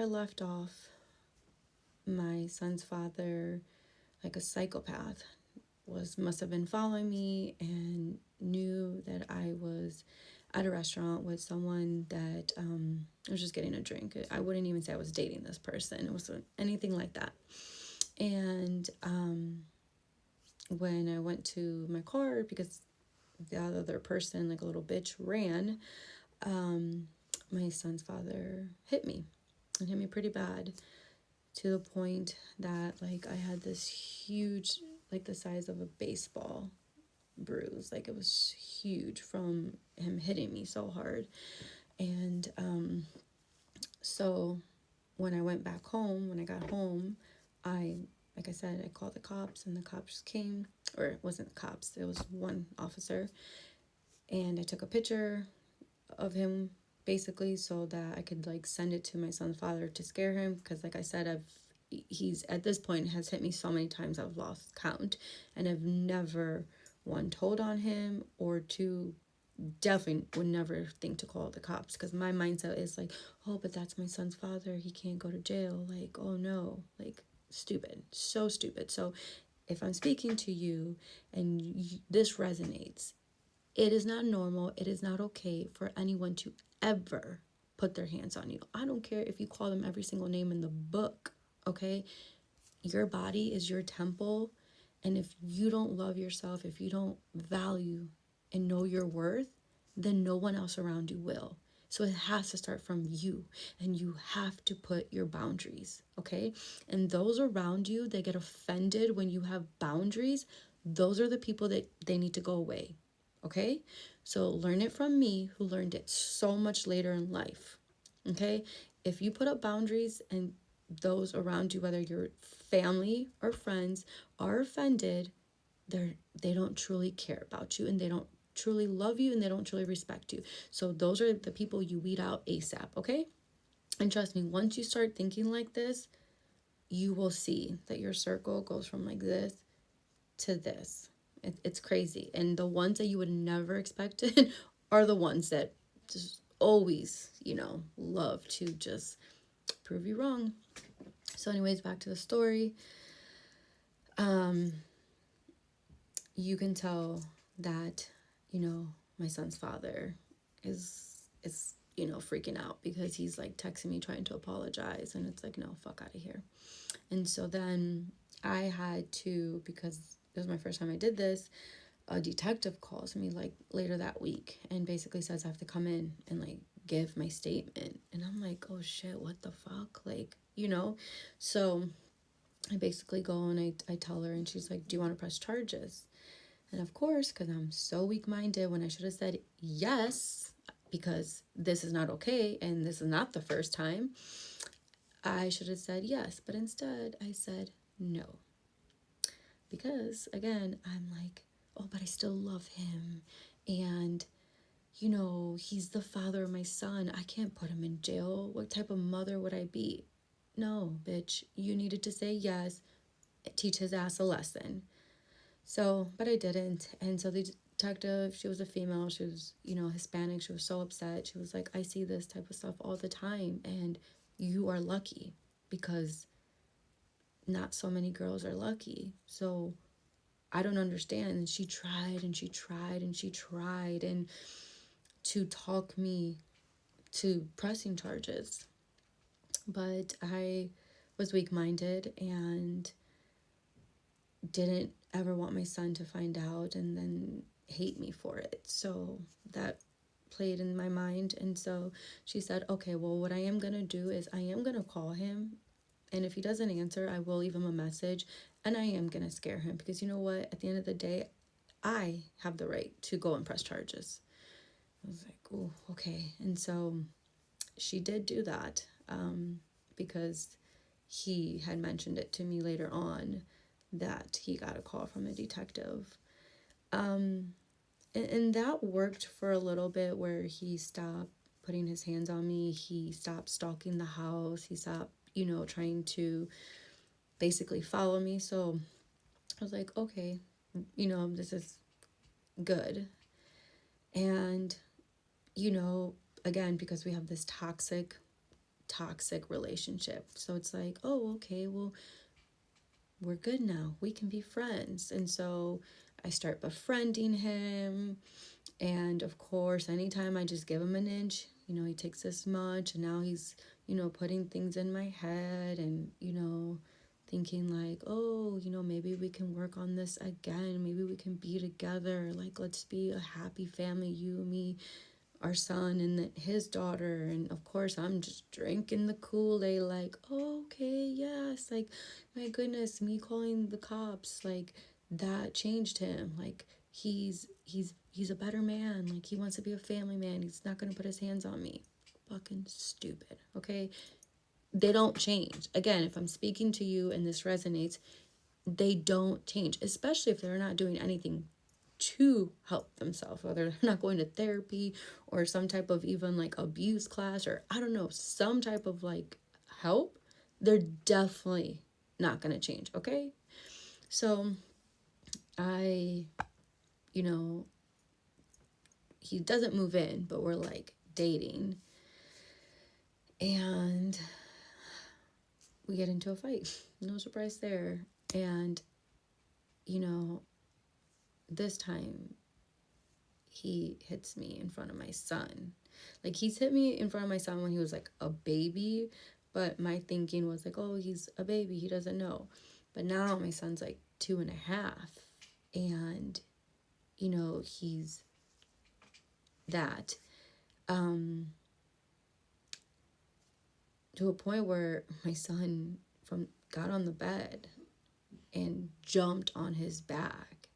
I left off, my son's father, like a psychopath, must have been following me and knew that I was at a restaurant with someone that I was just getting a drink. I wouldn't even say I was dating this person. It wasn't anything like that. And when I went to my car, because the other person, like a little bitch, ran, my son's father hit me and hit me pretty bad, to the point that like I had this huge, like the size of a baseball bruise. Like it was huge from him hitting me so hard. And so when I went back home, when I got home, like I said, I called the cops, and the cops came. Or it wasn't the cops, it was one officer. And I took a picture of him, basically, so that I could like send it to my son's father to scare him, because like I said, he's at this point has hit me so many times I've lost count, and I've never, one, told on him, or two, definitely would never think to call the cops, because my mindset is like, oh, but that's my son's father, he can't go to jail, like, oh no, like, stupid, so stupid. So if I'm speaking to you and this resonates, it is not normal, it is not okay for anyone to ever put their hands on you. I don't care if you call them every single name in the book, okay? Your body is your temple, and if you don't love yourself, if you don't value and know your worth, then no one else around you will. So it has to start from you, and you have to put your boundaries, okay? And those around you that get offended when you have boundaries, those are the people that they need to go away, okay? So learn it from me, who learned it so much later in life, okay? If you put up boundaries and those around you, whether you're family or friends, are offended, they don't truly care about you, and they don't truly love you, and they don't truly respect you. So those are the people you weed out ASAP, okay? And trust me, once you start thinking like this, you will see that your circle goes from like this to this. It's crazy. And the ones that you would never expect are the ones that just always, love to just prove you wrong. So anyways, back to the story. You can tell that, my son's father is freaking out, because he's like texting me trying to apologize, and it's like, no, fuck out of here. And so then I had to, because it was my first time I did this, a detective calls me like later that week and basically says I have to come in and like give my statement. And I'm like, oh shit, what the fuck? Like, so I basically go and I tell her, and she's like, do you want to press charges? And of course, because I'm so weak-minded, when I should have said yes, because this is not okay and this is not the first time, I should have said yes. But instead, I said no. Because, again, I'm like, oh, but I still love him. And, he's the father of my son. I can't put him in jail. What type of mother would I be? No, bitch, you needed to say yes, teach his ass a lesson. So, but I didn't. And so the detective, she was a female, she was, Hispanic. She was so upset. She was like, I see this type of stuff all the time, and you are lucky, because not so many girls are lucky. So I don't understand. And she tried and she tried and she tried and to talk me to pressing charges. But I was weak-minded and didn't ever want my son to find out and then hate me for it. So that played in my mind. And so she said, okay, well, what I am going to do is I am going to call him. And if he doesn't answer, I will leave him a message, and I am going to scare him, because you know what? At the end of the day, I have the right to go and press charges. I was like, oh, okay. And so she did do that, because he had mentioned it to me later on that he got a call from a detective. And that worked for a little bit, where he stopped putting his hands on me. He stopped stalking the house. He stopped, trying to basically follow me. So I was like, okay, this is good. And, again, because we have this toxic toxic relationship. So it's like, oh, okay, well, we're good now. We can be friends. And so I start befriending him. And of course, anytime I just give him an inch, he takes this much. And now he's, putting things in my head and, thinking like, oh, maybe we can work on this again. Maybe we can be together. Like, let's be a happy family, you, me, our son, and his daughter. And of course, I'm just drinking the Kool-Aid like, oh, okay, yes. Like, my goodness, me calling the cops, like, that changed him. Like, he's a better man. Like, he wants to be a family man. He's not going to put his hands on me. Fucking stupid, okay? They don't change. Again, if I'm speaking to you and this resonates, they don't change, especially if they're not doing anything to help themselves, whether they're not going to therapy or some type of even like abuse class, or I don't know, some type of like help. They're definitely not going to change, okay? So I, he doesn't move in, but we're like dating, and we get into a fight. No surprise there. And this time he hits me in front of my son. Like, he's hit me in front of my son when he was like a baby, but my thinking was like, oh, he's a baby, he doesn't know. But now my son's like 2.5, and he's that to a point where my son got on the bed and jumped on his back.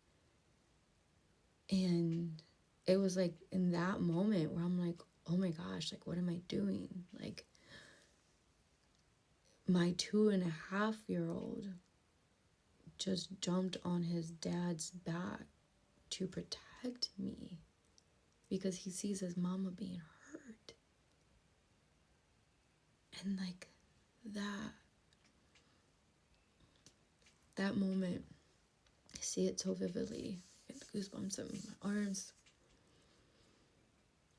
And it was like in that moment where I'm like, oh my gosh, like, what am I doing? Like, my 2.5-year-old just jumped on his dad's back to protect me because he sees his mama being hurt. And like that moment, I see it so vividly. I get goosebumps in my arms.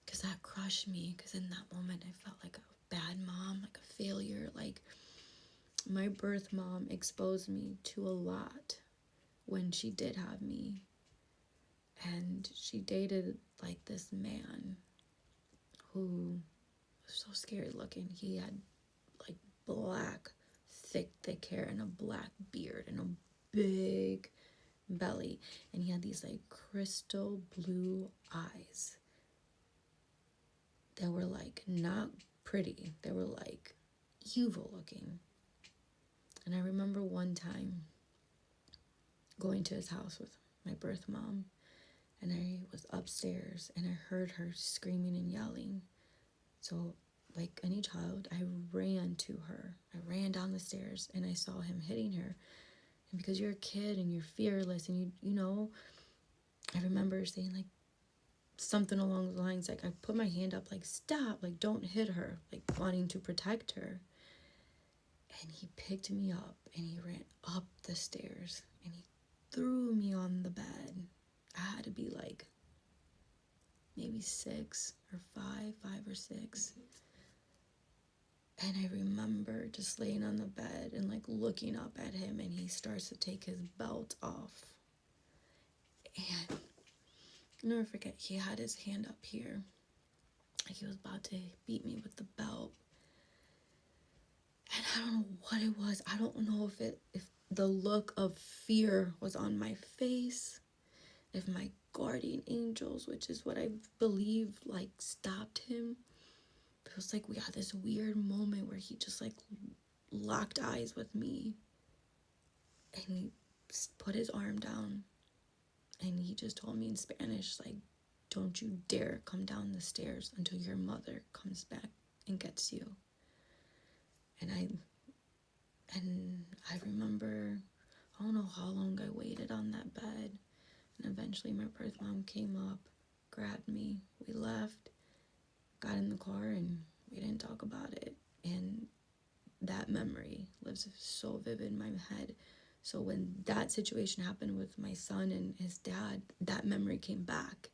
Because that crushed me. Because in that moment, I felt like a bad mom, like a failure. Like, my birth mom exposed me to a lot when she did have me. And she dated like this man who was so scary looking. He had like black, thick hair and a black beard and a big belly. And he had these like crystal blue eyes that were like not pretty. They were like evil looking. And I remember one time going to his house with my birth mom, and I was upstairs and I heard her screaming and yelling. So like any child, I ran to her. I ran down the stairs and I saw him hitting her. And because you're a kid and you're fearless and I remember saying like something along the lines like, I put my hand up like, stop, like, don't hit her, like wanting to protect her. And he picked me up and he ran up the stairs and he threw me on the bed. I had to be like maybe 6 or 5 or 6. And I remember just laying on the bed and like looking up at him, and he starts to take his belt off. And I'll never forget, he had his hand up here. Like he was about to beat me with the belt. And I don't know what it was. I don't know if the look of fear was on my face, if my guardian angels, which is what I believe, like stopped him. But it was like we had this weird moment where he just like locked eyes with me. And he put his arm down. And he just told me in Spanish, like, don't you dare come down the stairs until your mother comes back and gets you. And I remember, I don't know how long I waited on that bed. And eventually my birth mom came up, grabbed me, we left, got in the car, and we didn't talk about it. And that memory lives so vivid in my head. So when that situation happened with my son and his dad, that memory came back.